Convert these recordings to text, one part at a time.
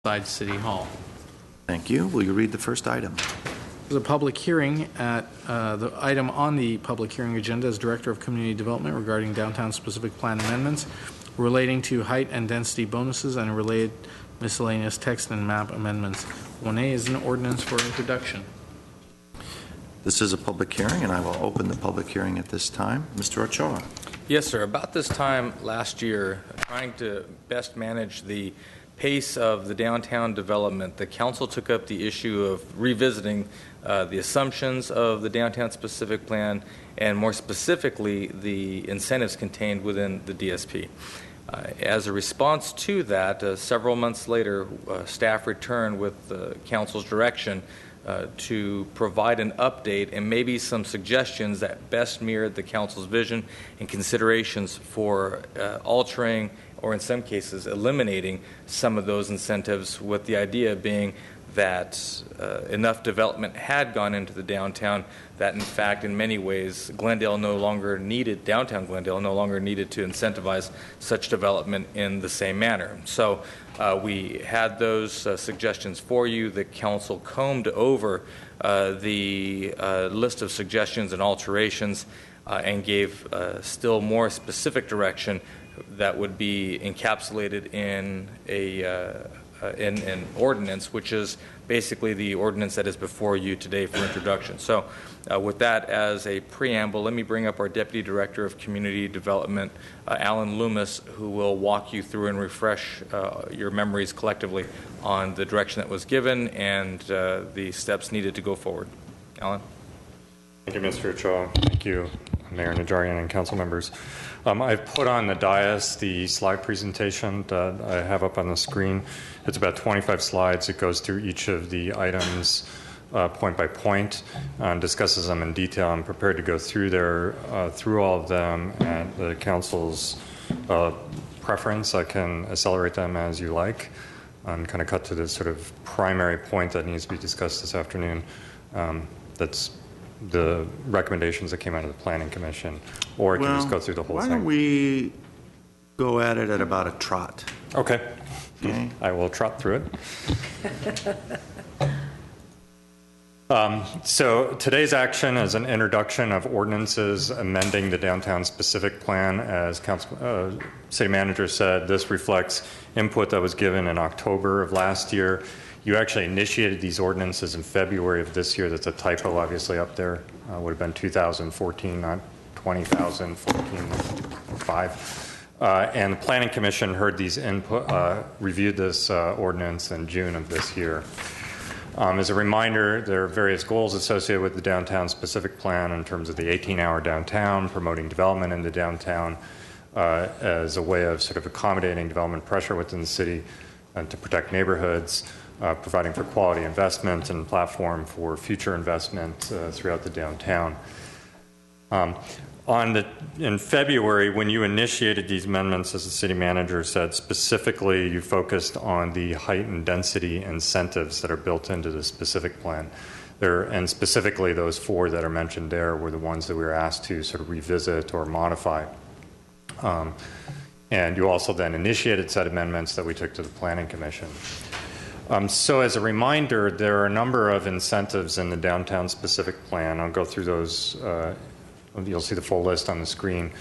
Outside City Hall. Thank you. Will you read the first item? There's a public hearing at the item on the public hearing agenda is Director of Community Development regarding downtown specific plan amendments relating to height and density bonuses and related miscellaneous text and map amendments. 1A is an ordinance for introduction. This is a public hearing, and I will open the public hearing at this time. Mr. Ochoa. Yes, sir. About this time last year, trying to best manage the pace of the downtown development, the council took up the issue of revisiting the assumptions of the downtown specific plan and more specifically the incentives contained within the DSP. As a response to that, several months later, staff returned with the council's direction to provide an update and maybe some suggestions that best mirrored the council's vision and considerations for altering or in some cases eliminating some of those incentives, with the idea being that enough development had gone into the downtown that in fact in many ways downtown Glendale no longer needed to incentivize such development in the same manner. So we had those suggestions for you. The council combed over the list of suggestions and alterations and gave still more specific direction that would be encapsulated in an ordinance, which is basically the ordinance that is before you today for introduction. So with that as a preamble, let me bring up our Deputy Director of Community Development, Alan Loomis, who will walk you through and refresh your memories collectively on the direction that was given and the steps needed to go forward. Alan? Thank you, Mr. Ochoa. Thank you, Mayor Najarian and council members. I've put on the dais the slide presentation that I have up on the screen. It's about 25 slides. It goes through each of the items point by point and discusses them in detail. I'm prepared to go through all of them at the council's preference. I can accelerate them as you like and kind of cut to the sort of primary point that needs to be discussed this afternoon. That's the recommendations that came out of the Planning Commission, or I can just go through the whole thing. Why don't we go at it at about a trot? Okay. I will trot through it. So today's action is an introduction of ordinances amending the downtown specific plan. As City Manager said, this reflects input that was given in October of last year. You actually initiated these ordinances in February of this year. That's a typo, obviously, up there. Would have been 2014, not 2014-5. And the Planning Commission heard these input, reviewed this ordinance in June of this year. As a reminder, there are various goals associated with the downtown specific plan in terms of the 18-hour downtown, promoting development in the downtown as a way of sort of accommodating development pressure within the city and to protect neighborhoods. Providing for quality investment and platform for future investment throughout the downtown. In February, when you initiated these amendments, as the city manager said, specifically you focused on the height and density incentives that are built into the specific plan. And specifically those four that are mentioned there were the ones that we were asked to sort of revisit or modify. And you also then initiated said amendments that we took to the Planning Commission. So as a reminder, there are a number of incentives in the downtown specific plan. I'll go through those. You'll see the full list on the screen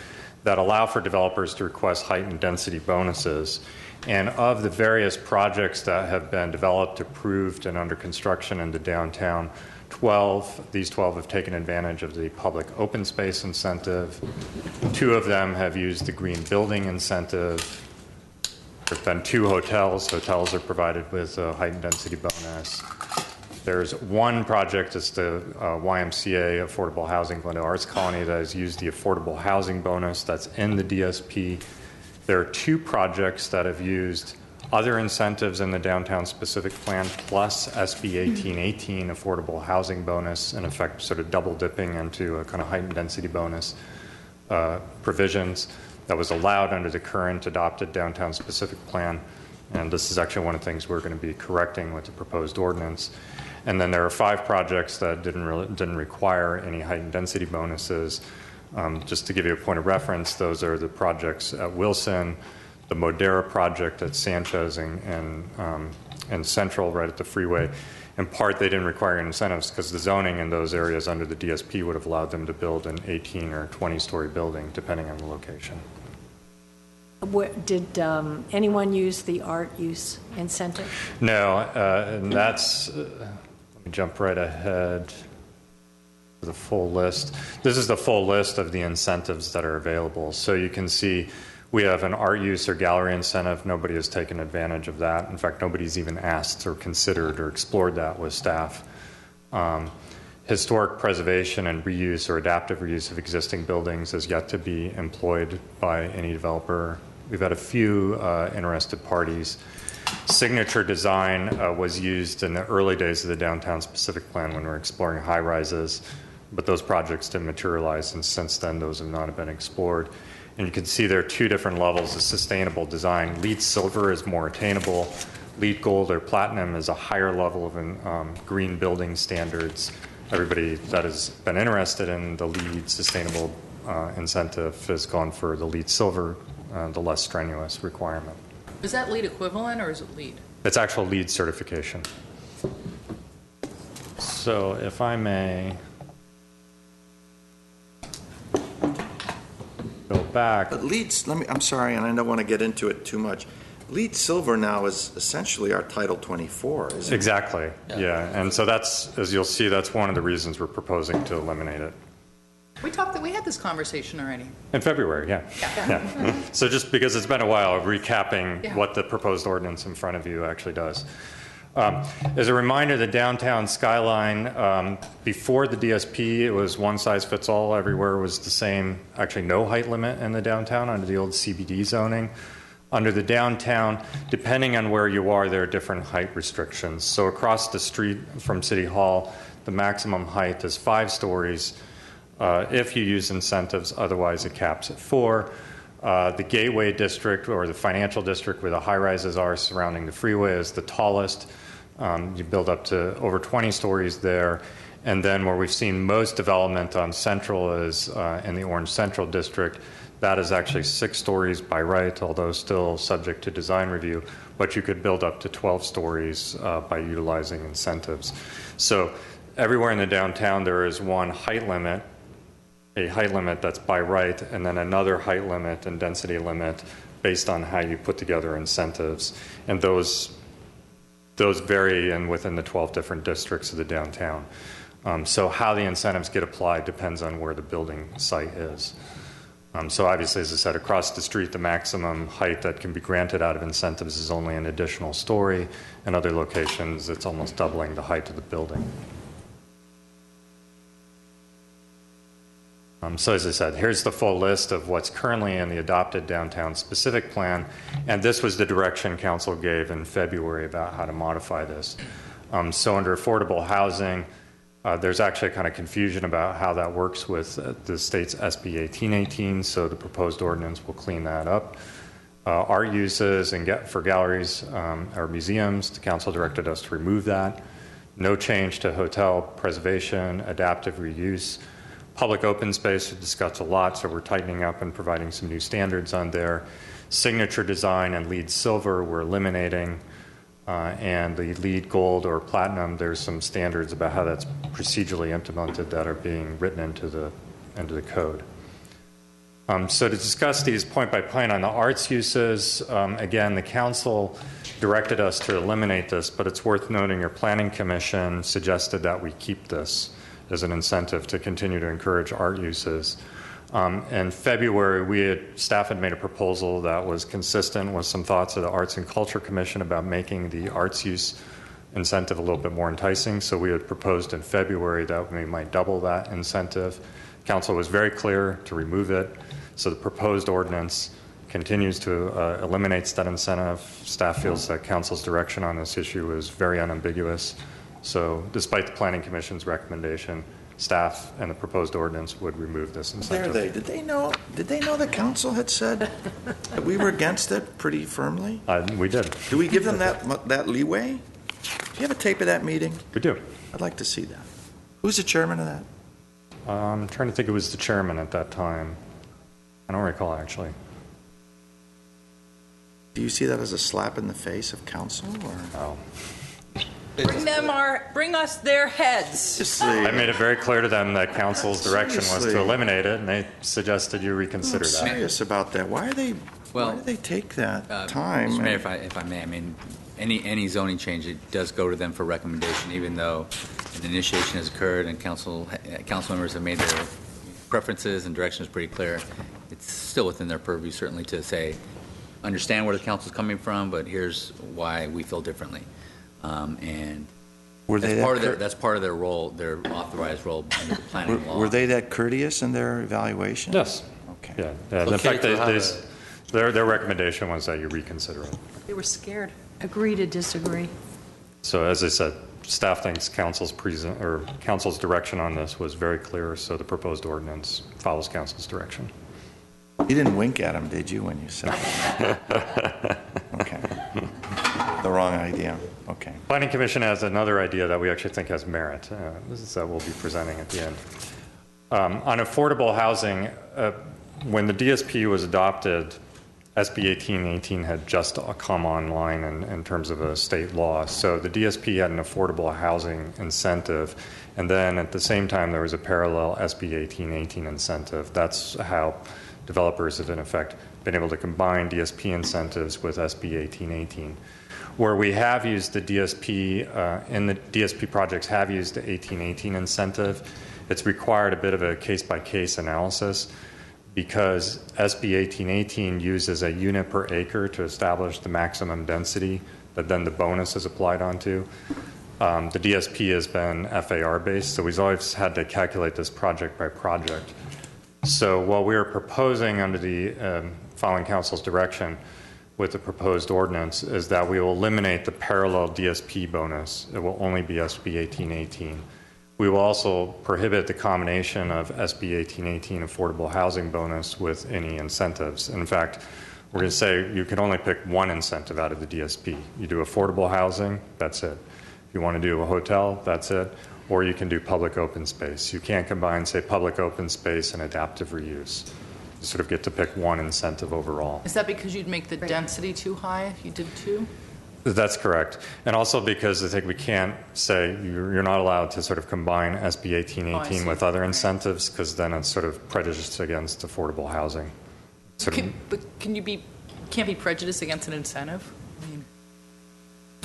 that allow for developers to request height and density bonuses. And of the various projects that have been developed, approved, and under construction in the downtown, these 12 have taken advantage of the public open space incentive. 2 of them have used the green building incentive. There's been 2 hotels. Hotels are provided with a height and density bonus. There's 1 project, it's the YMCA Affordable Housing Glendale Arts Colony, that has used the affordable housing bonus that's in the DSP. There are 2 projects that have used other incentives in the downtown specific plan, plus SB 1818 affordable housing bonus, in effect sort of double dipping into a kind of height and density bonus provisions. That was allowed under the current adopted downtown specific plan. And this is actually one of the things we're going to be correcting with the proposed ordinance. And then there are 5 projects that didn't require any height and density bonuses. Just to give you a point of reference, those are the projects at Wilson, the Modera project at Sanchez and and Central right at the freeway. In part, they didn't require incentives because the zoning in those areas under the DSP would have allowed them to build an 18 or 20-story building, depending on the location. Did anyone use the art use incentive? No, and that's, let me jump right ahead to the full list. This is the full list of the incentives that are available. So you can see we have an art use or gallery incentive. Nobody has taken advantage of that. In fact, nobody's even asked or considered or explored that with staff. Historic preservation and reuse or adaptive reuse of existing buildings is yet to be employed by any developer. We've had a few interested parties. Signature design was used in the early days of the downtown specific plan when we were exploring high rises, but those projects didn't materialize, and since then those have not been explored. And you can see there are two different levels of sustainable design. LEED silver is more attainable. LEED gold or platinum is a higher level of green building standards. Everybody that has been interested in the LEED sustainable incentive has gone for the LEED silver, the less strenuous requirement. Is that LEED equivalent or is it LEED? It's actual LEED certification. So if I may go back. But LEED's, I'm sorry, and I don't want to get into it too much. LEED silver now is essentially our Title 24, isn't it? Exactly, yeah. And so that's, as you'll see, that's one of the reasons we're proposing to eliminate it. We had this conversation already. In February, yeah. Yeah. So just because it's been a while, recapping what the proposed ordinance in front of you actually does. As a reminder, the downtown skyline, before the DSP, it was one size fits all. Everywhere was the same, actually no height limit in the downtown under the old CBD zoning. Under the downtown, depending on where you are, there are different height restrictions. So across the street from City Hall, the maximum height is 5 stories. If you use incentives, otherwise it caps at 4. The Gateway District or the financial district where the high-rises are surrounding the freeway is the tallest. You build up to over 20 stories there. And then where we've seen most development on Central is in the Orange Central District. That is actually 6 stories by right, although still subject to design review. But you could build up to 12 stories by utilizing incentives. So everywhere in the downtown there is one height limit, a height limit that's by right, and then another height limit and density limit based on how you put together incentives. And those vary within the 12 different districts of the downtown. So how the incentives get applied depends on where the building site is. So obviously, as I said, across the street, the maximum height that can be granted out of incentives is only an additional story. In other locations, it's almost doubling the height of the building. So as I said, here's the full list of what's currently in the adopted downtown specific plan, and this was the direction council gave in February about how to modify this. So under affordable housing, there's actually kind of confusion about how that works with the state's SB 1818, so the proposed ordinance will clean that up. Art uses and for galleries or museums, the council directed us to remove that. No change to hotel preservation, adaptive reuse. Public open space, we discussed a lot, so we're tightening up and providing some new standards on there. Signature design and LEED silver, we're eliminating. And the LEED gold or platinum, there's some standards about how that's procedurally implemented that are being written into the code. So to discuss these point by point on the arts uses, again, the council directed us to eliminate this, but it's worth noting your planning commission suggested that we keep this as an incentive to continue to encourage art uses. In February, staff had made a proposal that was consistent with some thoughts of the Arts and Culture Commission about making the arts use incentive a little bit more enticing. So we had proposed in February that we might double that incentive. Council was very clear to remove it. So the proposed ordinance continues to eliminate that incentive. Staff feels that council's direction on this issue is very unambiguous. So despite the Planning Commission's recommendation, staff and the proposed ordinance would remove this incentive. Did they know the council had said that we were against it pretty firmly? We did. Do we give them that leeway? Do you have a tape of that meeting? We do. I'd like to see that. Who's the chairman of that? I'm trying to think. It was the chairman at that time. I don't recall, actually. Do you see that as a slap in the face of council, or? Oh. Bring us their heads. Seriously. I made it very clear to them that council's direction was Seriously. to eliminate it, and they suggested you reconsider I'm that. serious about that. Why do Well, they take that time? Mr. Mayor, if I may, I mean, any zoning change, it does go to them for recommendation, even though an initiation has occurred and council members have made their preferences and direction is pretty clear. It's still within their purview, certainly, to say, understand where the council's coming from, but here's why we feel differently. And that's part of their role, their authorized role under the planning law. Were they that courteous in their evaluation? Yes. Okay. Yeah. In fact, their recommendation was that you reconsider it. They were scared. Agree to disagree. So as I said, staff thinks council's direction on this was very clear, so the proposed ordinance follows council's direction. You didn't wink at him, did you, when you said that? Okay. The wrong idea. Okay. Planning Commission has another idea that we actually think has merit. This is that we'll be presenting at the end. On affordable housing, when the DSP was adopted, SB 1818 had just come online in terms of a state law. So the DSP had an affordable housing incentive. And then at the same time, there was a parallel SB 1818 incentive. That's how developers have, in effect, been able to combine DSP incentives with SB 1818. Where we have used the DSP, in the DSP projects have used the 1818 incentive, it's required a bit of a case-by-case analysis because SB 1818 uses a unit per acre to establish the maximum density that then the bonus is applied onto. The DSP has been FAR-based, so we've always had to calculate this project by project. So what we are proposing under the following council's direction with the proposed ordinance is that we will eliminate the parallel DSP bonus. It will only be SB 1818. We will also prohibit the combination of SB 1818 affordable housing bonus with any incentives. In fact, we're going to say you can only pick one incentive out of the DSP. You do affordable housing, that's it. If you want to do a hotel, that's it. Or you can do public open space. You can't combine, say, public open space and adaptive reuse. You sort of get to pick one incentive overall. Is that because you'd make the density too high if you did two? That's correct. And also because I think we can't say you're not allowed to sort of combine SB 1818 with other incentives because then it's sort of prejudiced against affordable housing. But can't be prejudiced against an incentive? I mean,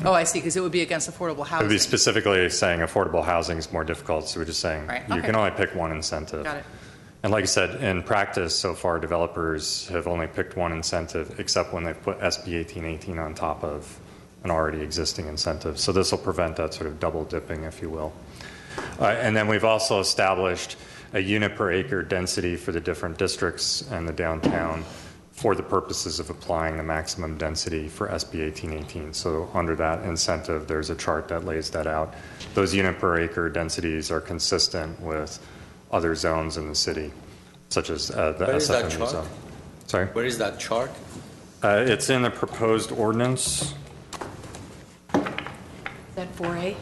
I see, because it would be against affordable It housing. would be specifically saying affordable housing is more difficult, so we're just saying Right, you okay. can only pick one incentive. Got it. And like I said, in practice so far, developers have only picked one incentive, except when they've put SB 1818 on top of an already existing incentive. So this will prevent that sort of double dipping, if you will. And then we've also established a unit per acre density for the different districts and the downtown for the purposes of applying the maximum density for SB 1818. So under that incentive, there's a chart that lays that out. Those unit per acre densities are consistent with other zones in the city, such as the Where is that SFME chart? zone. Sorry? Where is that chart? It's in the proposed ordinance. Is that 4A?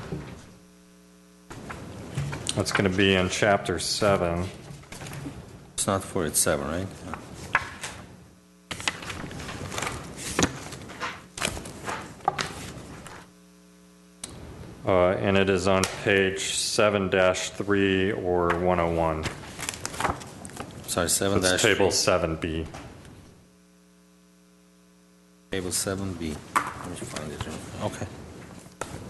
That's going to be in Chapter 7. It's not 4, it's 7, right? And it is on page 7-3 or 101. Sorry, 7 It's dash table 3. 7B. Table 7B. Let me find it. Okay.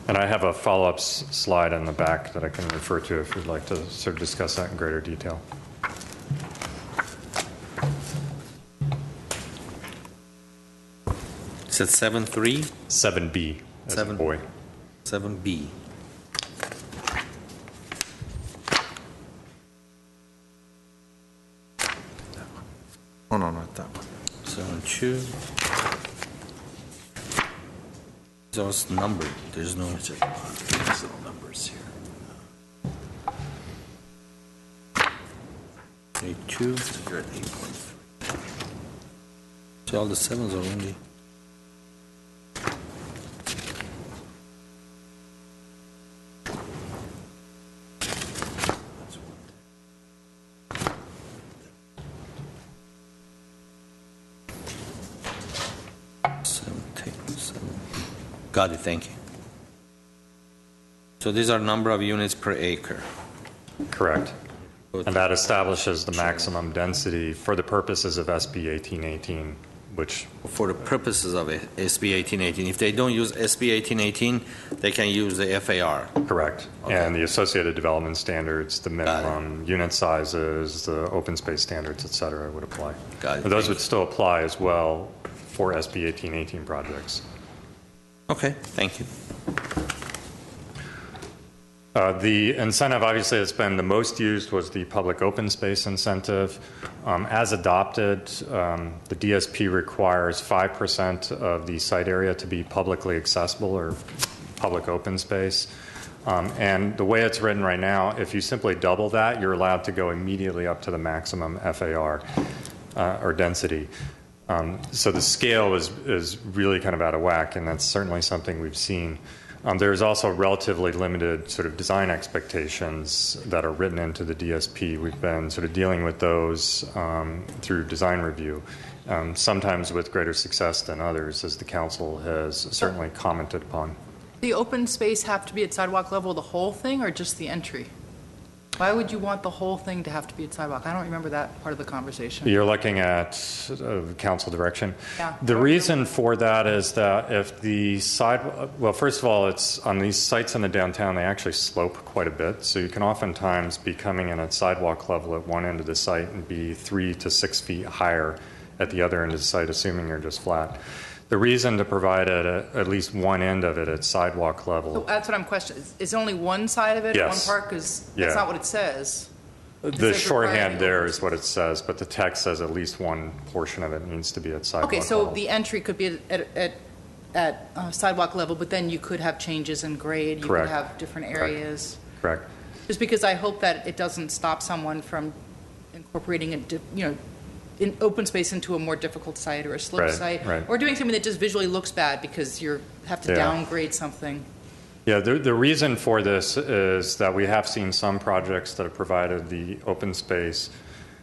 And I have a follow-up slide in the back that I can refer to if you'd like to sort of discuss that in greater detail. Is it 7.3? 7B, as a boy. 7B. Oh, no, not that one. 7.2. It's also numbered. There's no. These little numbers here. 8.2. You're at 8.3. So all the 7s are only. Got it, thank you. So these are number of units per acre. Correct. And that establishes the maximum density for the purposes of SB 1818, which... For the purposes of SB 1818. If they don't use SB 1818, they can use the FAR. Correct. Okay. And the associated development standards, the minimum unit sizes, the open space standards, et cetera, would apply. Got it. And those would still apply as well for SB 1818 projects. Okay, thank you. The incentive, obviously, that's been the most used was the public open space incentive. As adopted, the DSP requires 5% of the site area to be publicly accessible or public open space. And the way it's written right now, if you simply double that, you're allowed to go immediately up to the maximum FAR or density. So the scale is really kind of out of whack, and that's certainly something we've seen. There's also relatively limited sort of design expectations that are written into the DSP. We've been sort of dealing with those through design review, sometimes with greater success than others, as the council has certainly commented upon. The open space have to be at sidewalk level, the whole thing, or just the entry? Why would you want the whole thing to have to be at sidewalk? I don't remember that part of the conversation. You're looking at council direction. Yeah. The reason for that is that if the well, first of all, it's on these sites in the downtown, they actually slope quite a bit. So you can oftentimes be coming in at sidewalk level at one end of the site and be 3 to 6 feet higher at the other end of the site, assuming you're just flat. The reason to provide it at least one end of it at sidewalk level. So that's what I'm questioning. Is only one side of it, Yes. one part? Because Yeah. that's not what it says. The says shorthand requiring there is what it says, but the text says at least one portion of it needs to be at sidewalk Okay, so level. the entry could be at sidewalk level, but then you could have changes in grade. You Correct. could have different areas. Correct. Just because I hope that it doesn't stop someone from incorporating in open space into a more difficult site or a slip Right, site, right. or doing something that just visually looks bad because you have to Yeah. downgrade something. Yeah, the reason for this is that we have seen some projects that have provided the open space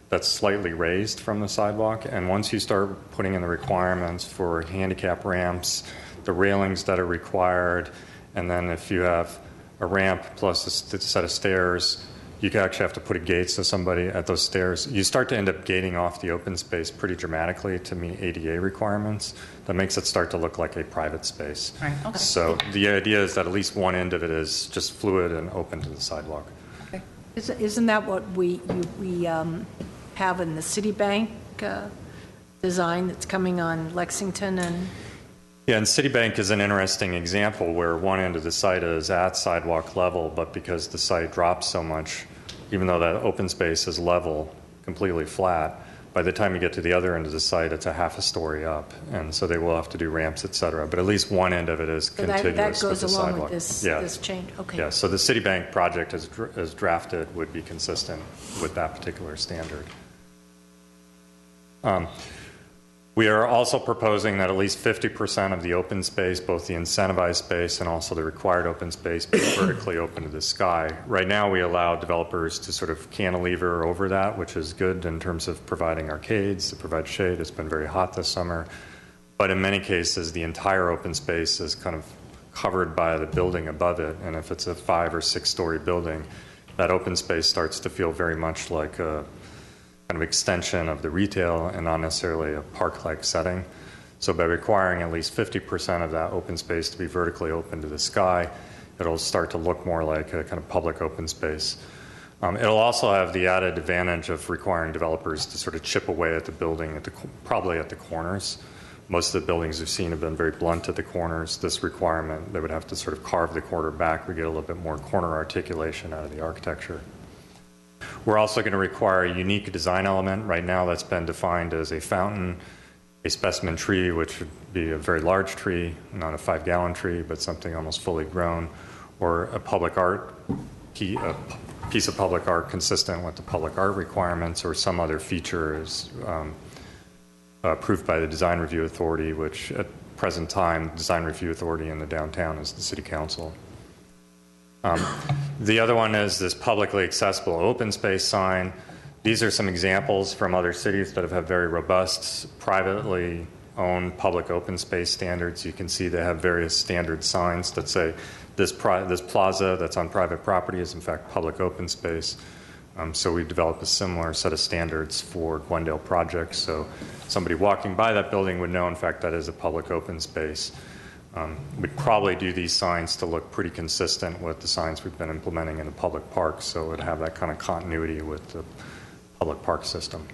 that's slightly raised from the sidewalk, and once you start putting in the requirements for handicap ramps, the railings that are required, and then if you have a ramp plus a set of stairs, you actually have to put a gate so somebody at those stairs. You start to end up gating off the open space pretty dramatically to meet ADA requirements. That makes it start to look like a private space. Right, okay. So the idea is that at least one end of it is just fluid and open to the sidewalk. Okay. Isn't that what we have in the Citibank design that's coming on Lexington and? Yeah, and Citibank is an interesting example where one end of the site is at sidewalk level, but because the site drops so much, even though that open space is level, completely flat, by the time you get to the other end of the site, it's a half a story up, and so they will have to do ramps, et cetera. But at least one end of it is So contiguous that with goes the along sidewalk. with Yeah. this change, okay. Yeah, so the Citibank project as drafted would be consistent with that particular standard. We are also proposing that at least 50% of the open space, both the incentivized space and also the required open space, be vertically open to the sky. Right now, we allow developers to sort of cantilever over that, which is good in terms of providing arcades, to provide shade. It's been very hot this summer. But in many cases, the entire open space is kind of covered by the building above it. And if it's a 5 or 6 story building, that open space starts to feel very much like a kind of extension of the retail and not necessarily a park-like setting. So by requiring at least 50% of that open space to be vertically open to the sky, it'll start to look more like a kind of public open space. It'll also have the added advantage of requiring developers to sort of chip away at the building, probably at the corners. Most of the buildings we've seen have been very blunt at the corners. This requirement, they would have to sort of carve the corner back. We get a little bit more corner articulation out of the architecture. We're also going to require a unique design element. Right now that's been defined as a fountain, a specimen tree, which would be a very large tree, not a 5-gallon tree, but something almost fully grown, or a public art, a piece of public art consistent with the public art requirements, or some other feature is approved by the Design Review Authority, which at present time, Design Review Authority in the downtown is the City Council. The other one is this publicly accessible open space sign. These are some examples from other cities that have had very robust, privately own public open space standards. You can see they have various standard signs that say this plaza that's on private property is in fact public open space. So we've developed a similar set of standards for Glendale projects. So somebody walking by that building would know, in fact, that is a public open space. We'd probably do these signs to look pretty consistent with the signs we've been implementing in the public parks, so it would have that kind of continuity with the public park system.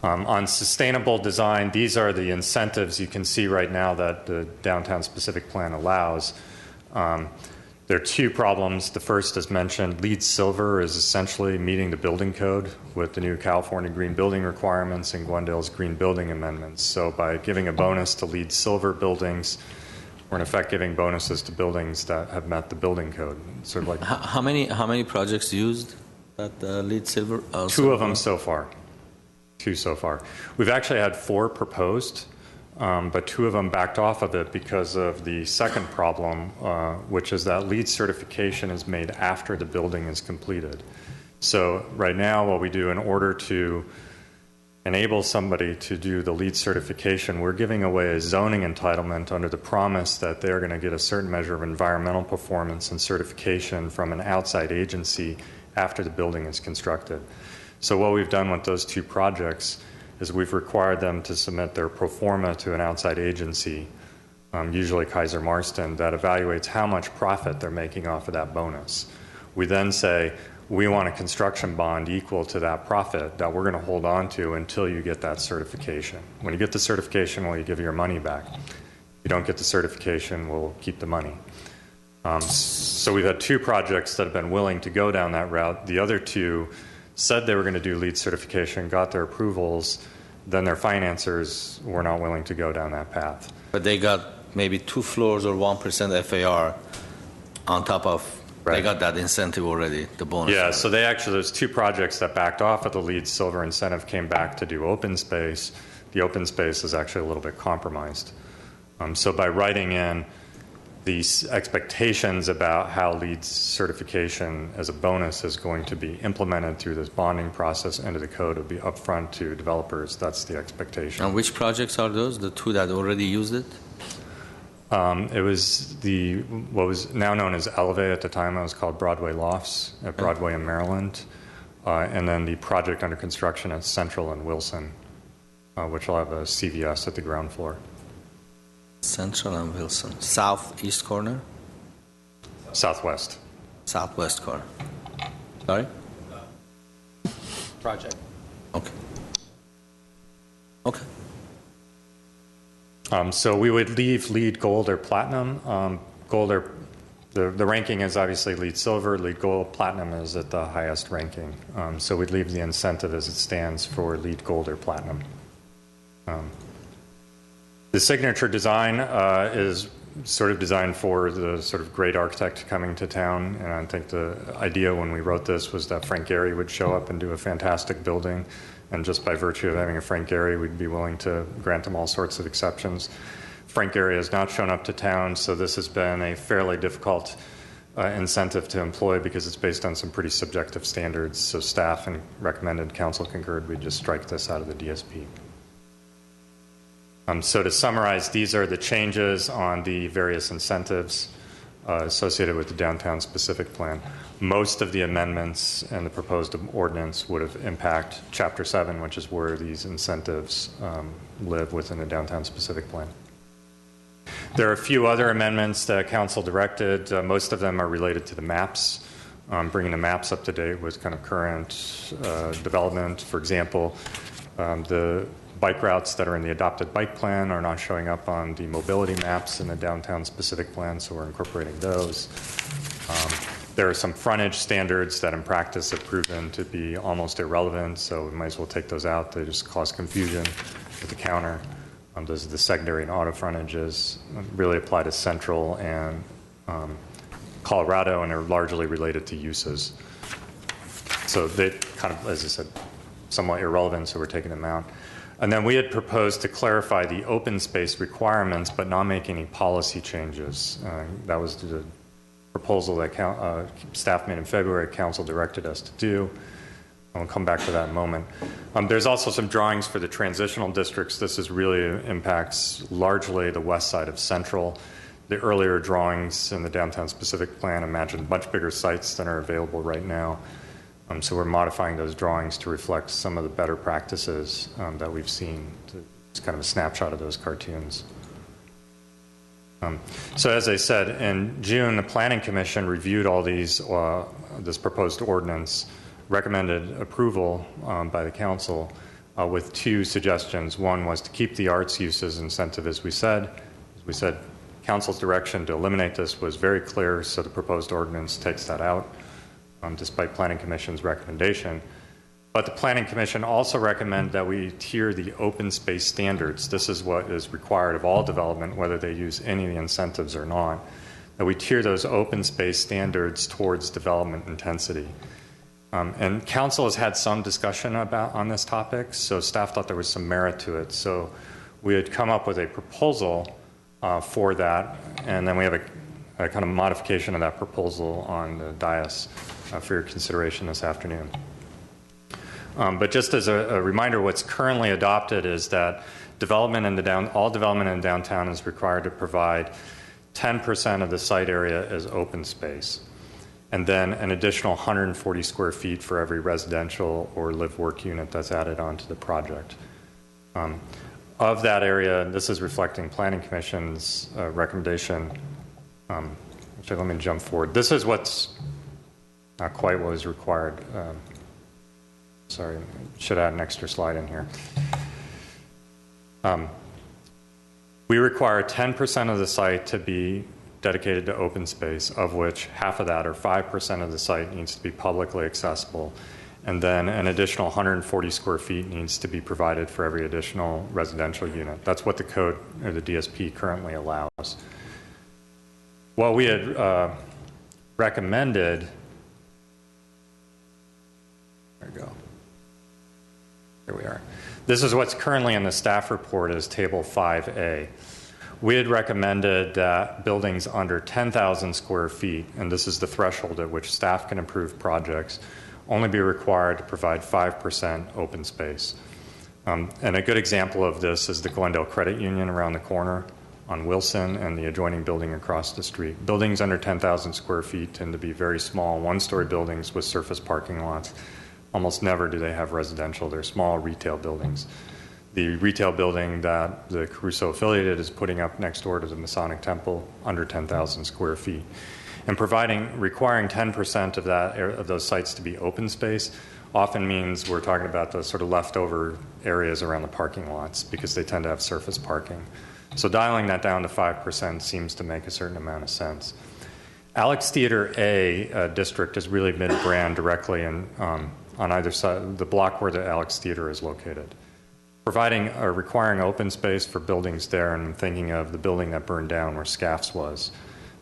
On sustainable design, these are the incentives you can see right now that the Downtown Specific Plan allows. There are two problems. The first, as mentioned, LEED Silver is essentially meeting the building code with the new California green building requirements and Glendale's green building amendments. So by giving a bonus to LEED Silver buildings, we're in effect giving bonuses to buildings that have met the building code. Sort of like How many projects used that LEED Silver? two of them so far. Two so far. We've actually had 4 proposed. But 2 of them backed off of it because of the second problem, which is that LEED certification is made after the building is completed. So right now, what we do in order to enable somebody to do the LEED certification, we're giving away a zoning entitlement under the promise that they're going to get a certain measure of environmental performance and certification from an outside agency after the building is constructed. So what we've done with those 2 projects is we've required them to submit their pro forma to an outside agency, usually Kaiser Marston, that evaluates how much profit they're making off of that bonus. We then say, we want a construction bond equal to that profit that we're going to hold on to until you get that certification. When you get the certification, we'll give you your money back. If you don't get the certification, we'll keep the money. So we've had 2 projects that have been willing to go down that route. The other 2 said they were going to do LEED certification, got their approvals, then their financiers were not willing to go down that path. But they got maybe 2 floors or 1% FAR on top of, right. They got that incentive already, the bonus. Yeah, so there's 2 projects that backed off of the LEED Silver incentive, came back to do open space. The open space is actually a little bit compromised. So by writing in these expectations about how LEED certification as a bonus is going to be implemented through this bonding process into the code, will be upfront to developers. That's the expectation. And which projects are those? The 2 that already used it? It was what was now known as Elevate at the time. It was called Broadway Lofts at Broadway in Maryland. And then the project under construction at Central and Wilson, which will have a CVS at the ground floor. Central and Wilson. Southeast corner? Southwest. Southwest corner. Sorry? Project. Okay. Okay. So we would leave LEED Gold or Platinum. Gold or the ranking is obviously LEED Silver. LEED Gold, Platinum is at the highest ranking. So we'd leave the incentive as it stands for LEED Gold or Platinum. The signature design is sort of designed for the sort of great architect coming to town, and I think the idea when we wrote this was that Frank Gehry would show up and do a fantastic building, and just by virtue of having a Frank Gehry, we'd be willing to grant him all sorts of exceptions. Frank Gehry has not shown up to town, so this has been a fairly difficult incentive to employ because it's based on some pretty subjective standards, so staff and recommended council concurred we just strike this out of the DSP. So to summarize, these are the changes on the various incentives associated with the downtown specific plan. Most of the amendments and the proposed ordinance would have impact Chapter 7, which is where these incentives live within the downtown specific plan. There are a few other amendments that council directed. Most of them are related to the maps, bringing the maps up to date with kind of current development. For example, the bike routes that are in the adopted bike plan are not showing up on the mobility maps in the downtown specific plan, so we're incorporating those. There are some frontage standards that in practice have proven to be almost irrelevant, so we might as well take those out. They just cause confusion with the counter. Those are the secondary and auto frontages, really apply to Central and Colorado, and are largely related to uses. So they kind of, as I said, somewhat irrelevant, so we're taking them out. And then we had proposed to clarify the open space requirements, but not make any policy changes. That was the proposal that staff made in February, council directed us to do. I'll come back to that in a moment. There's also some drawings for the transitional districts. This is really impacts largely the west side of Central. The earlier drawings in the downtown specific plan imagined much bigger sites than are available right now. So we're modifying those drawings to reflect some of the better practices that we've seen. It's kind of a snapshot of those cartoons. So as I said, in June, the Planning Commission reviewed all these, this proposed ordinance, recommended approval by the council with two suggestions. One was to keep the arts uses incentive as we said. Council's direction to eliminate this was very clear, so the proposed ordinance takes that out, despite Planning Commission's recommendation. But the Planning Commission also recommended that we tier the open space standards. This is what is required of all development, whether they use any of the incentives or not, that we tier those open space standards towards development intensity. And council has had some discussion on this topic, so staff thought there was some merit to it. So we had come up with a proposal for that, and then we have a kind of modification of that proposal on the dais for your consideration this afternoon. But just as a reminder, what's currently adopted is that all development in downtown is required to provide 10% of the site area as open space, and then an additional 140 square feet for every residential or live-work unit that's added onto the project. Of that area, this is reflecting Planning Commission's recommendation. Actually, let me jump forward. This is what's not quite what was required. Sorry, should add an extra slide in here. We require 10% of the site to be dedicated to open space, of which half of that, or 5% of the site, needs to be publicly accessible. And then an additional 140 square feet needs to be provided for every additional residential unit. That's what the code, or the DSP, currently allows. What we had recommended, there we go. Here we are. This is what's currently in the staff report as Table 5A. We had recommended that buildings under 10,000 square feet, and this is the threshold at which staff can approve projects, only be required to provide 5% open space. And a good example of this is the Glendale Credit Union around the corner on Wilson and the adjoining building across the street. Buildings under 10,000 square feet tend to be very small, one-story buildings with surface parking lots. Almost never do they have residential. They're small retail buildings. The retail building that the Caruso affiliated is putting up next door to the Masonic Temple, under 10,000 square feet. And requiring 10% of those sites to be open space often means we're talking about those sort of leftover areas around the parking lots because they tend to have surface parking. So dialing that down to 5% seems to make a certain amount of sense. Alex Theater A district is really mid-brand directly on either side, the block where the Alex Theater is located. Requiring open space for buildings there, and I'm thinking of the building that burned down where Scaff's was.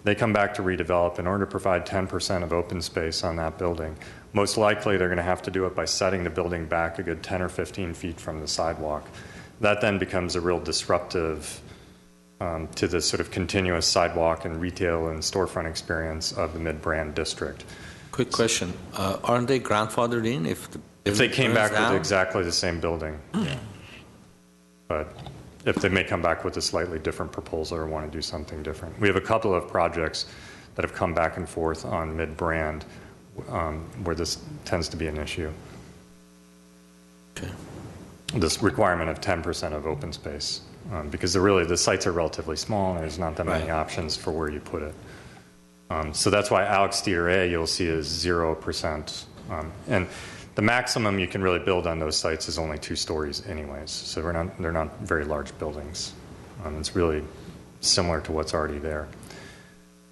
They come back to redevelop in order to provide 10% of open space on that building. Most likely they're going to have to do it by setting the building back a good 10 or 15 feet from the sidewalk. That then becomes a real disruptive to the sort of continuous sidewalk and retail and storefront experience of the mid-brand district. Quick question. Aren't they grandfathered in if they came back down? with exactly the same building? Yeah. But if they may come back with a slightly different proposal or want to do something different. We have a couple of projects that have come back and forth on mid-brand where this tends to be an issue. Okay. This requirement of 10% of open space. Because the sites are relatively small and there's not that many options for where you put it. So that's why Alex Theater A you'll see is 0%. And the maximum you can really build on those sites is only 2 stories anyways. So they're not very large buildings. It's really similar to what's already there.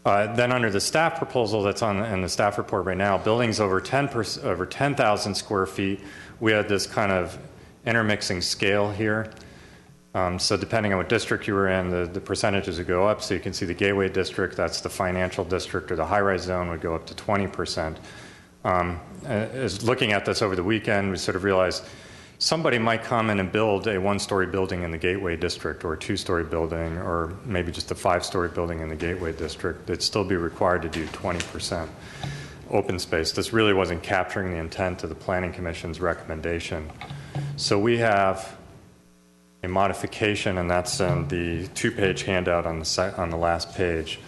Then under the staff proposal that's in the staff report right now, buildings over 10,000 square feet, we had this kind of intermixing scale here. So depending on what district you were in, the percentages would go up. So you can see the Gateway District, that's the financial district, or the high-rise zone would go up to 20%. As looking at this over the weekend, we sort of realized somebody might come in and build a 1-story building in the Gateway District, or a 2-story building, or maybe just a 5-story building in the Gateway District. They'd still be required to do 20%. open space. This really wasn't capturing the intent of the Planning Commission's recommendation. So we have a modification, and that's in the 2-page handout on the last page,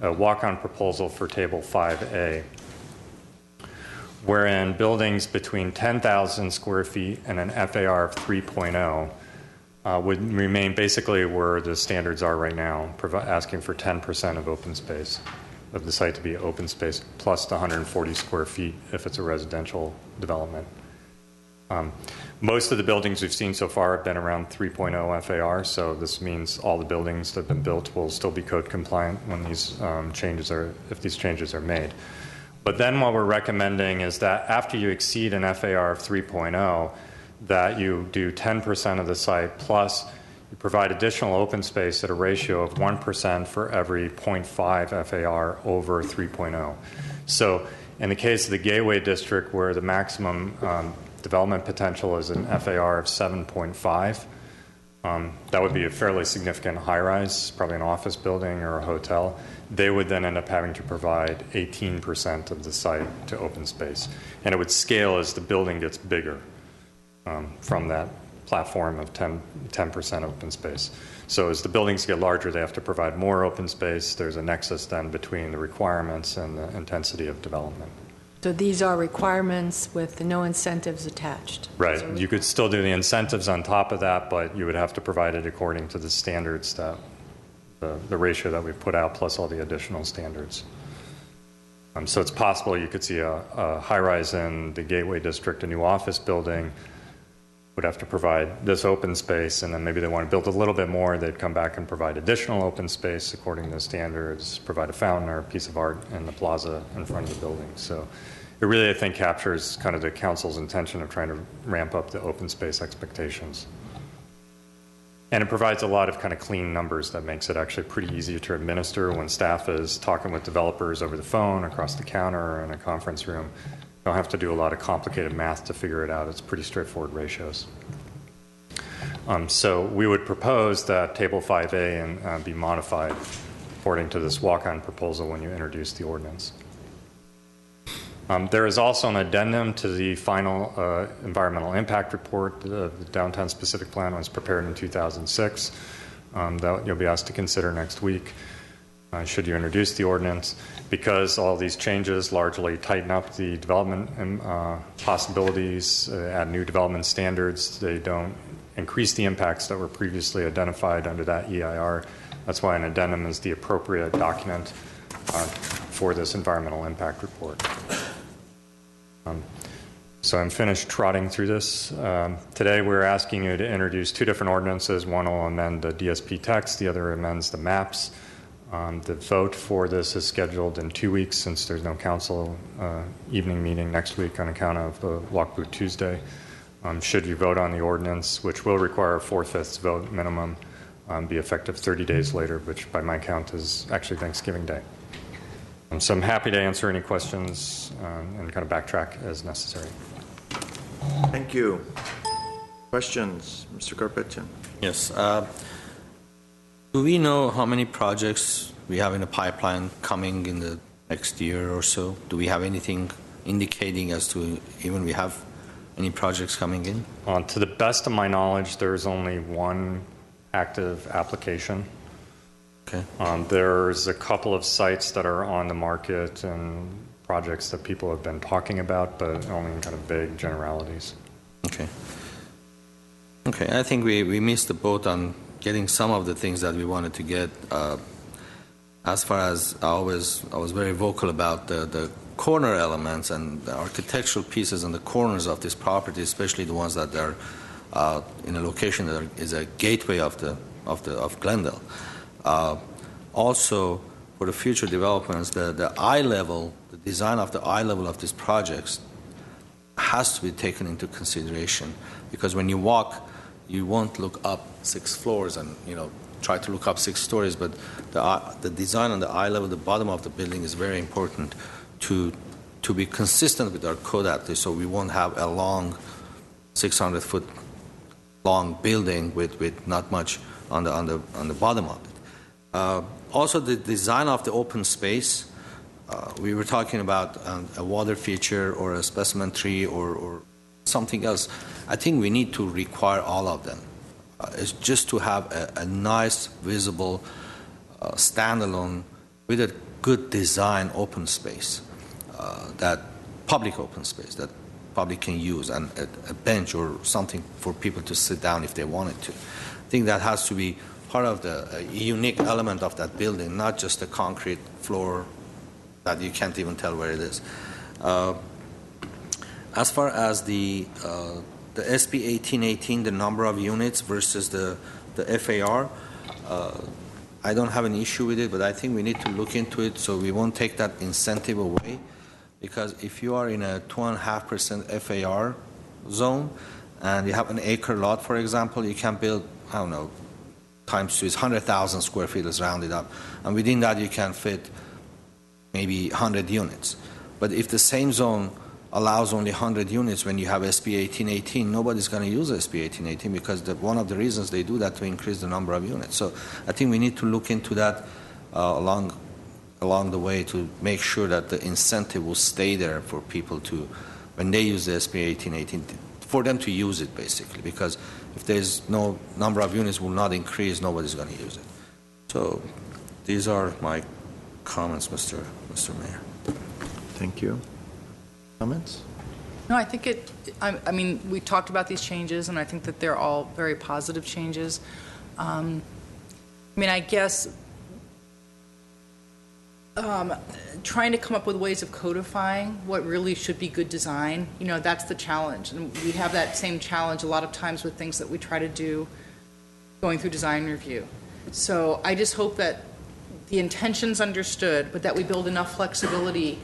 a walk-on proposal for Table 5A, wherein buildings between 10,000 square feet and an FAR of 3.0 would remain basically where the standards are right now, asking for 10% of open space, of the site to be open space, plus the 140 square feet if it's a residential development. Most of the buildings we've seen so far have been around 3.0 FAR, so this means all the buildings that have been built will still be code compliant when these if these changes are made. But then what we're recommending is that after you exceed an FAR of 3.0, that you do 10% of the site plus you provide additional open space at a ratio of 1% for every 0.5 FAR over 3.0. So in the case of the Gateway District, where the maximum development potential is an FAR of 7.5, that would be a fairly significant high-rise, probably an office building or a hotel. They would then end up having to provide 18% of the site to open space. And it would scale as the building gets bigger from that platform of 10% open space. So as the buildings get larger, they have to provide more open space. There's a nexus then between the requirements and the intensity of development. So these are requirements with no incentives attached? Right. You could still do the incentives on top of that, but you would have to provide it according to the standards that the ratio that we've put out plus all the additional standards. So it's possible you could see a high-rise in the Gateway District, a new office building, would have to provide this open space, and then maybe they want to build a little bit more, they'd come back and provide additional open space according to the standards, provide a fountain or a piece of art in the plaza in front of the building. So it really, I think, captures kind of the council's intention of trying to ramp up the open space expectations. And it provides a lot of kind of clean numbers that makes it actually pretty easy to administer when staff is talking with developers over the phone, across the counter, or in a conference room. Don't have to do a lot of complicated math to figure it out. It's pretty straightforward ratios. So we would propose that Table 5A and be modified according to this walk-on proposal when you introduce the ordinance. There is also an addendum to the final environmental impact report. The downtown specific plan was prepared in 2006 that you'll be asked to consider next week. Should you introduce the ordinance, because all these changes largely tighten up the development possibilities, add new development standards. They don't increase the impacts that were previously identified under that EIR. That's why an addendum is the appropriate document for this environmental impact report. So I'm finished trotting through this. Today we're asking you to introduce two different ordinances. One will amend the DSP text, the other amends the maps. The vote for this is scheduled in 2 weeks since there's no council evening meeting next week on account of the Walkboot Tuesday. Should you vote on the ordinance, which will require a 4/5 vote minimum, be effective 30 days later, which by my count is actually Thanksgiving Day. So I'm happy to answer any questions and kind of backtrack as necessary. Thank you. Questions, Mr. Karpetian? Yes. Do we know how many projects we have in the pipeline coming in the next year or so? Do we have anything indicating as to even we have any projects coming in? To the best of my knowledge, there's only one active application. Okay. There's a couple of sites that are on the market and projects that people have been talking about, but only in kind of vague generalities. Okay. Okay, I think we missed the boat on getting some of the things that we wanted to get. As far as I was very vocal about the corner elements and the architectural pieces on the corners of this property, especially the ones that are in a location that is a gateway of Glendale. Also, for the future developments, the eye level, the design of the eye level of these projects has to be taken into consideration, because when you walk, you won't look up 6 floors and try to look up 6 stories, but the design on the eye level, the bottom of the building, is very important to be consistent with our code, at least, so we won't have a long 600-foot long building with not much on the bottom of it. Also, the design of the open space, we were talking about a water feature or a specimen tree or something else. I think we need to require all of them. It's just to have a nice, visible, standalone, with a good design open space, that public open space that public can use, and a bench or something for people to sit down if they wanted to. I think that has to be part of the unique element of that building, not just a concrete floor that you can't even tell where it is. As far as the SB 1818, the number of units versus the FAR, I don't have an issue with it, but I think we need to look into it so we won't take that incentive away. Because if you are in a 2.5% FAR zone and you have an acre lot, for example, you can build, I don't know, times 2 is 100,000 square feet, is rounded up. And within that, you can fit maybe 100 units. But if the same zone allows only 100 units when you have SB 1818, nobody's going to use SB 1818 because one of the reasons they do that to increase the number of units. So I think we need to look into that along the way to make sure that the incentive will stay there for people to, when they use the SB 1818, for them to use it basically, because if there's no number of units will not increase, nobody's going to use it. So these are my comments, Mr. Mayor. Thank you. Comments? No, I think I mean, we talked about these changes, and I think that they're all very positive changes. I mean, I guess trying to come up with ways of codifying what really should be good design, that's the challenge. And we have that same challenge a lot of times with things that we try to do going through design review. So I just hope that the intention's understood, but that we build enough flexibility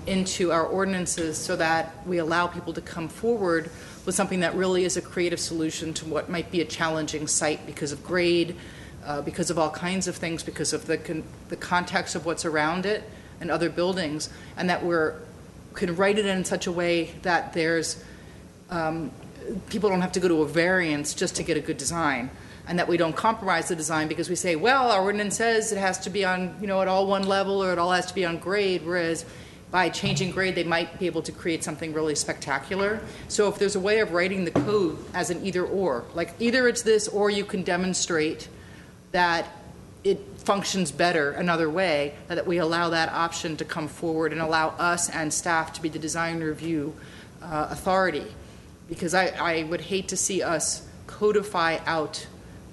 into our ordinances so that we allow people to come forward with something that really is a creative solution to what might be a challenging site because of grade, because of all kinds of things, because of the context of what's around it and other buildings, and that can write it in such a way that there's people don't have to go to a variance just to get a good design, and that we don't compromise the design because we say, well, our ordinance says it has to be on, at all one level, or it all has to be on grade, whereas by changing grade, they might be able to create something really spectacular. So if there's a way of writing the code as an either or, like either it's this or you can demonstrate that it functions better another way, that we allow that option to come forward and allow us and staff to be the design review authority. Because I would hate to see us codify out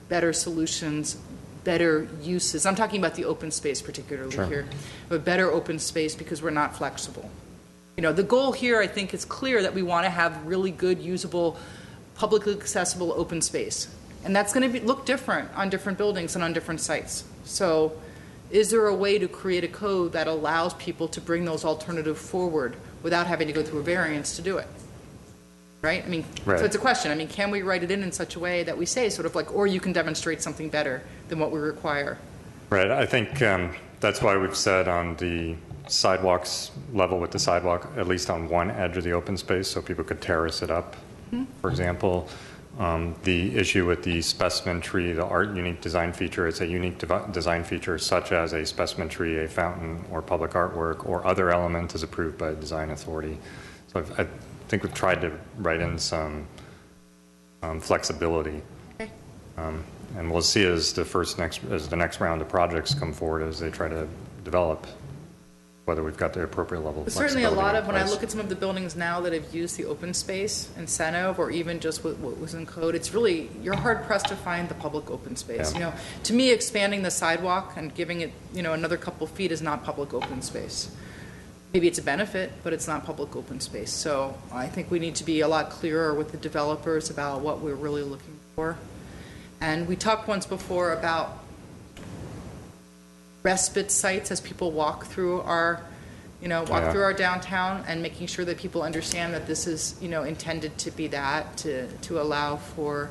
better solutions, better uses. I'm talking about the open space particularly here, but better open space because we're not flexible. The goal here, I think, is clear that we want to have really good, usable, publicly accessible open space. And that's going to look different on different buildings and on different sites. So is there a way to create a code that allows people to bring those alternatives forward without having to go through a variance to do it? Right? I mean, right. So it's a question. I mean, can we write it in such a way that we say sort of like, or you can demonstrate something better than what we require? Right. I think that's why we've said on the sidewalks, level with the sidewalk, at least on one edge of the open space, so people could terrace it up, for example. The issue with the specimen tree, the art unique design feature, it's a unique design feature such as a specimen tree, a fountain, or public artwork, or other element is approved by a design authority. So I think we've tried to write in some flexibility. Okay. And we'll see as the next round of projects come forward as they try to develop whether we've got the appropriate level of flexibility. Certainly a lot of, when I look at some of the buildings now that have used the open space incentive or even just what was in code, it's really, you're hard pressed to find the public open space. Yeah. To me, expanding the sidewalk and giving it, another couple feet is not public open space. Maybe it's a benefit, but it's not public open space. So I think we need to be a lot clearer with the developers about what we're really looking for. And we talked once before about respite sites as people walk through our, through our downtown, and making sure that people understand that this is, intended to be that, to allow for,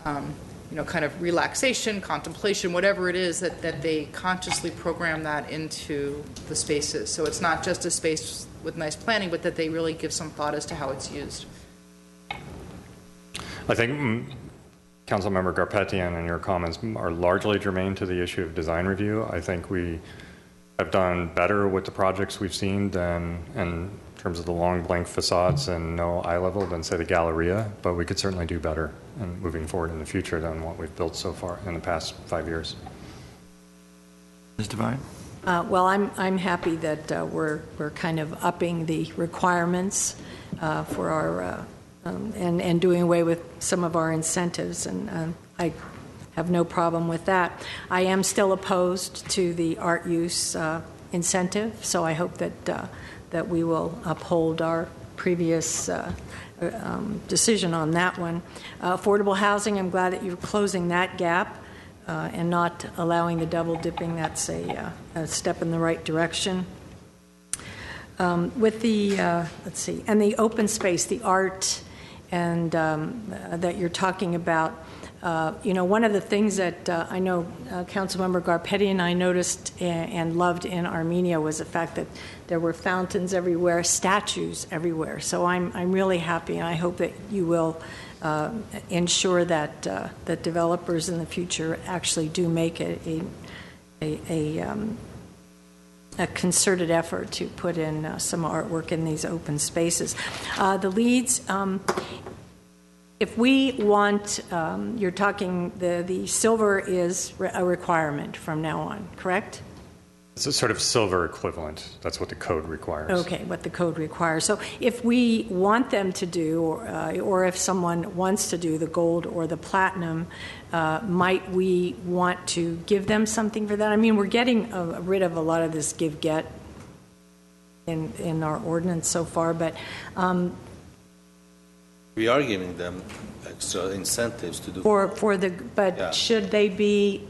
kind of relaxation, contemplation, whatever it is, that they consciously program that into the spaces. So it's not just a space with nice planning, but that they really give some thought as to how it's used. I think Councilmember Garpetian and your comments are largely germane to the issue of design review. I think have done better with the projects we've seen than in terms of the long blank facades and no eye level than, say, the Galleria, but we could certainly do better in moving forward in the future than what we've built so far in the past 5 years. Ms. Devine? Well, I'm happy that we're kind of upping the requirements for our and doing away with some of our incentives, and I have no problem with that. I am still opposed to the art use incentive, so I hope that we will uphold our previous decision on that one. Affordable housing, I'm glad that you're closing that gap and not allowing the double dipping. That's a step in the right direction. With the, let's see, and the open space, the art and that you're talking about, one of the things that I know Councilmember Garpetti and I noticed and loved in Armenia was the fact that there were fountains everywhere, statues everywhere. So I'm really happy, and I hope that you will ensure that that developers in the future actually do make a concerted effort to put in some artwork in these open spaces. The leads. If we want, you're talking, the silver is a requirement from now on, correct? It's a sort of silver equivalent. That's what the code requires. Okay, what the code requires. So if we want them to do, or if someone wants to do the gold or the platinum, might we want to give them something for that? I mean, we're getting rid of a lot of this give-get in our ordinance so far, but We are giving them extra incentives to do. But Yeah. should they be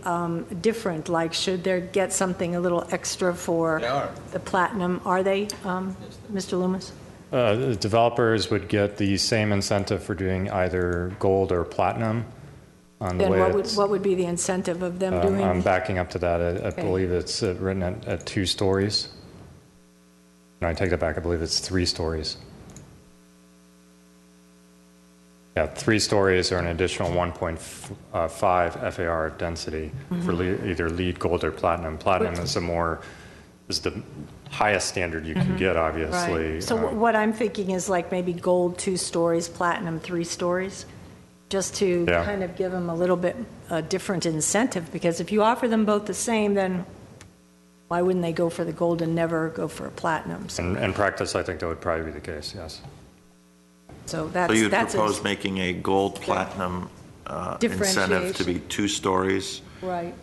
different? Like, should they get something a little extra for They are. the platinum? Are they, Mr. Loomis? The developers would get the same incentive for doing either gold or platinum. On the Then way what would be the incentive of them doing? I'm backing up to that. I Okay. believe it's written at 2 stories. No, I take that back. I believe it's 3 stories. Yeah, 3 stories or an additional 1.5 FAR of density for either lead, gold, or platinum. Platinum is the highest standard you can get, obviously. Right. So what I'm thinking is like maybe gold 2 stories, platinum 3 stories, just to kind of give them a little bit different incentive, because if you offer them both the same, then why wouldn't they go for the gold and never go for a platinum? So, In practice, I think that would probably be the case, yes. so that's So you'd that's propose making a gold platinum incentive to be 2 stories? right.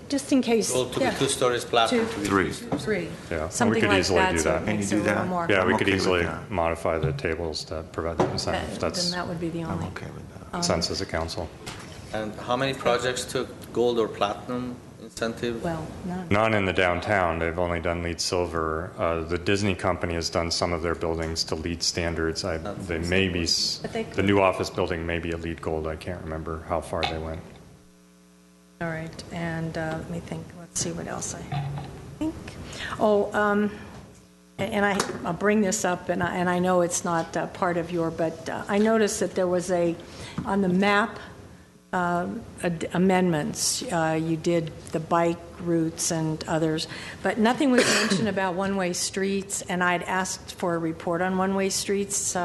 Just in case. Gold to be 2 stories, platinum to be 3. 3. Yeah, and Something we could like easily that, do so that. it Can you makes do it a little that? more. Yeah, we I'm could okay with easily that. modify the tables that provide the incentive. Then That's that would be the I'm only. okay with that. consensus of council. And how many projects took gold or platinum incentive? Well, none. None in the downtown. They've only done LEED Silver. The Disney company has done some of their buildings to LEED standards. They may be, But they the new office building may be a LEED Gold. I can't remember how far they went. All right, and let me think. Let's see what else I think. Oh, and I'll bring this up, and I know it's not part of your, but I noticed that there was on the map amendments. You did the bike routes and others, but nothing was mentioned about one-way streets, and I'd asked for a report on one-way streets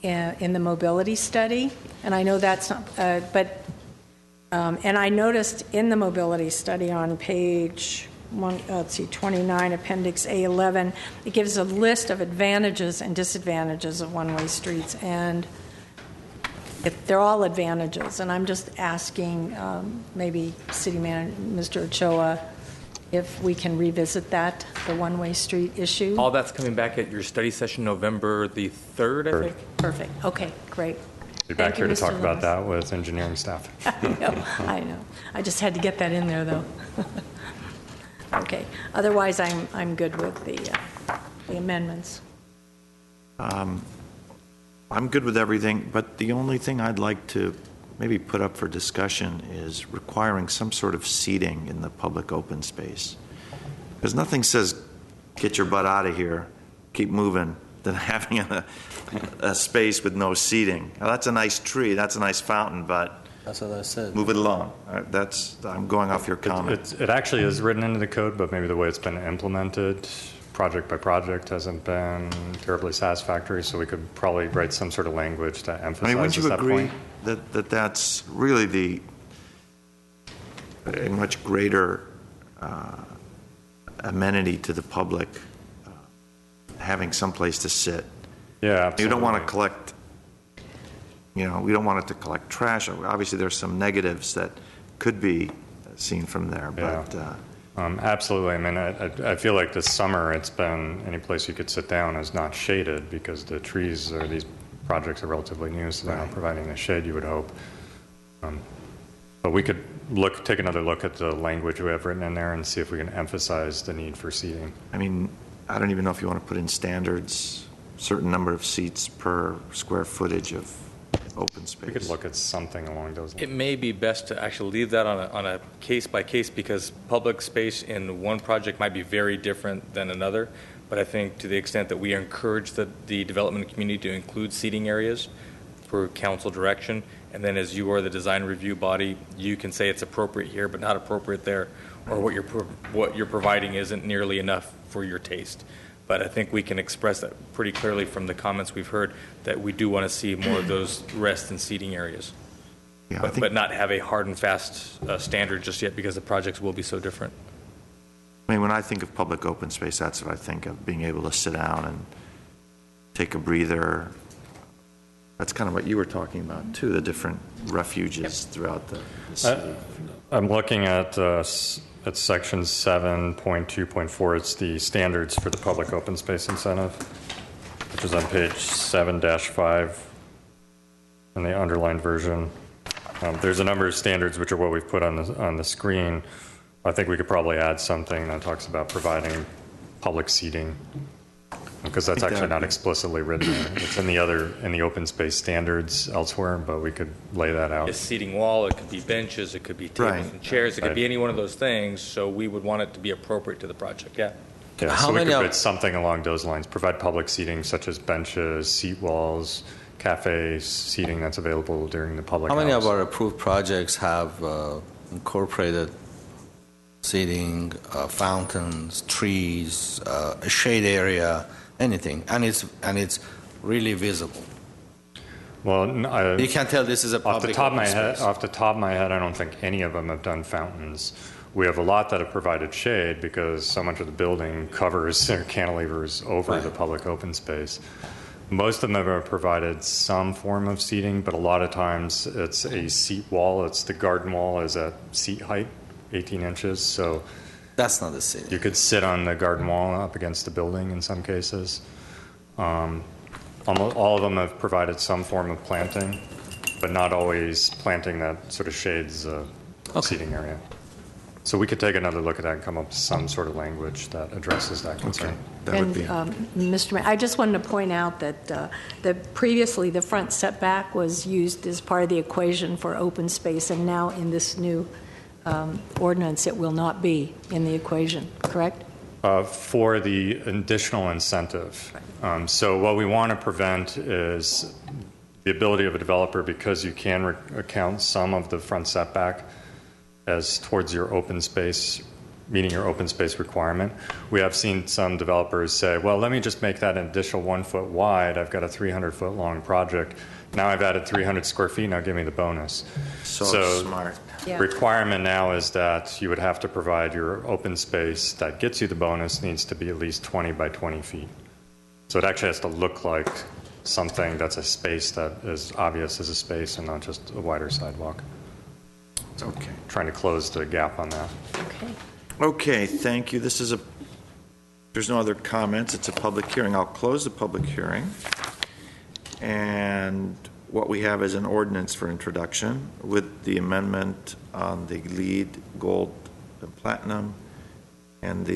in the mobility study, and I know that's not, and I noticed in the mobility study on page 29, Appendix A11, it gives a list of advantages and disadvantages of one-way streets, and they're all advantages. And I'm just asking maybe City Manager, Mr. Ochoa, if we can revisit that, the one-way street issue. All that's coming back at your study session November the 3rd, I think. Perfect. Okay, great. Be back Thank you, here to talk Mr. about Loomis. that with engineering staff. I know. I just had to get that in there, though. Okay. Otherwise, I'm good with the amendments. I'm good with everything, but the only thing I'd like to maybe put up for discussion is requiring some sort of seating in the public open space. Because nothing says, get your butt out of here, keep moving, than having a space with no seating. Now, that's a nice tree, that's a nice fountain, but That's what I said. Move it along. I'm going off your comment. It actually is written into the code, but maybe the way it's been implemented, project by project, hasn't been terribly satisfactory, so we could probably write some sort of language that I emphasizes mean, wouldn't you that agree point. that's really a much greater amenity to the public, having some place to sit? Yeah, absolutely. You don't want to collect, we don't want it to collect trash. Obviously, there's some negatives that could be seen from there, but Absolutely. I mean, I feel like this summer it's been any place you could sit down is not shaded because the trees or these projects are relatively new, so they're not providing the shade you would hope. But we could take another look at the language we have written in there and see if we can emphasize the need for seating. I mean, I don't even know if you want to put in standards, certain number of seats per square footage of open space. We could look at something along those lines. It may be best to actually leave that on a case by case because public space in one project might be very different than another. But I think to the extent that we encourage the development community to include seating areas for council direction, and then as you are the design review body, you can say it's appropriate here but not appropriate there, or what you're providing isn't nearly enough for your taste. But I think we can express that pretty clearly from the comments we've heard that we do want to see more of those rest and seating areas. Yeah, But not have a hard and fast standard just yet because the projects will be so different. I mean, when I think of public open space, that's what I think of, being able to sit down and take a breather. That's kind of what you were talking about, too, the different refuges throughout the city. I'm looking at section 7.2.4. It's the standards for the public open space incentive, which is on page 7-5 in the underlined version. There's a number of standards which are what we've put on the screen. I think we could probably add something that talks about providing public seating, because that's actually not explicitly written there. It's in the open space standards elsewhere, but we could lay that out. A seating wall, it could be benches, it could be tables and chairs, it could be any one of those things, so we would want it to be appropriate to the project, Yeah, so we could put something along those lines, provide public seating such as benches, seat walls, cafe seating that's available during the public hours. How many of our approved projects have incorporated seating, fountains, trees, a shade area, anything, and it's really visible? Well, you can't tell this is a public space. Off the top of my head, I don't think any of them have done fountains. We have a lot that have provided shade because so much of the building covers their cantilevers over the public open space. Most of them have provided some form of seating, but a lot of times it's a seat wall. It's the garden wall is at seat height, 18 inches. So that's not the seating. You could sit on the garden wall up against the building in some cases. Almost all of them have provided some form of planting, but not always planting that sort of shades the seating area. So we could take another look at that and come up with some sort of language that addresses that concern. Mr. Mayor, I just wanted to point out that previously the front setback was used as part of the equation for open space, and now in this new ordinance it will not be in the equation, correct? For the additional incentive. So what we want to prevent is the ability of a developer, because you can account some of the front setback as towards your open space, meeting your open space requirement. We have seen some developers say, well, let me just make that an additional 1 foot wide. I've got a 300-foot long project. Now I've added 300 square feet. Now give me the bonus. So smart. Yeah. Requirement now is that you would have to provide your open space that gets you the bonus needs to be at least 20 by 20 feet. So it actually has to look like something that's a space that is obvious as a space and not just a wider sidewalk. Okay. Trying to close the gap on that. Okay, thank you. There's no other comments. It's a public hearing. I'll close the public hearing. And what we have is an ordinance for introduction with the amendment on the LEED, Gold, and Platinum. And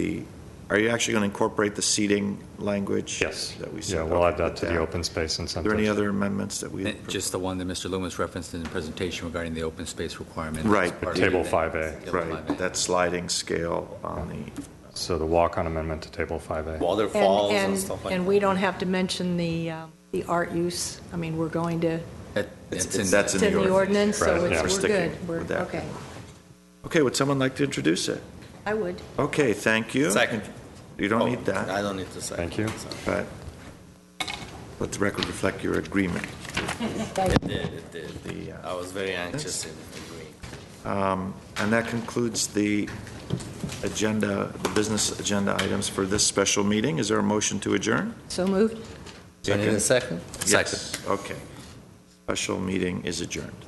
are you actually going to incorporate the seating language? Yes. That we said? Yeah, we'll add that to the open space incentive. Are there any other amendments that we? Just the one that Mr. Loomis referenced in the presentation regarding the open space requirement. Right. Table 5A. Right, that sliding scale on the. So the walk-on amendment to Table 5A. Waterfalls and stuff like that. And we don't have to mention the art use. I mean, we're going to It's in That's It's in the ordinance, so Right, yeah. we're Sticking good. We're, with that. okay. Okay, would someone like to introduce it? I would. Okay, thank you. Second. You don't need that, I don't need to say. Thank you. but let the record reflect your agreement. It did. The, I was very anxious in agreeing. And that concludes the agenda, the business agenda items for this special meeting. Is there a motion to adjourn? So moved? Do you need a second? Yes. Okay. Special meeting is adjourned.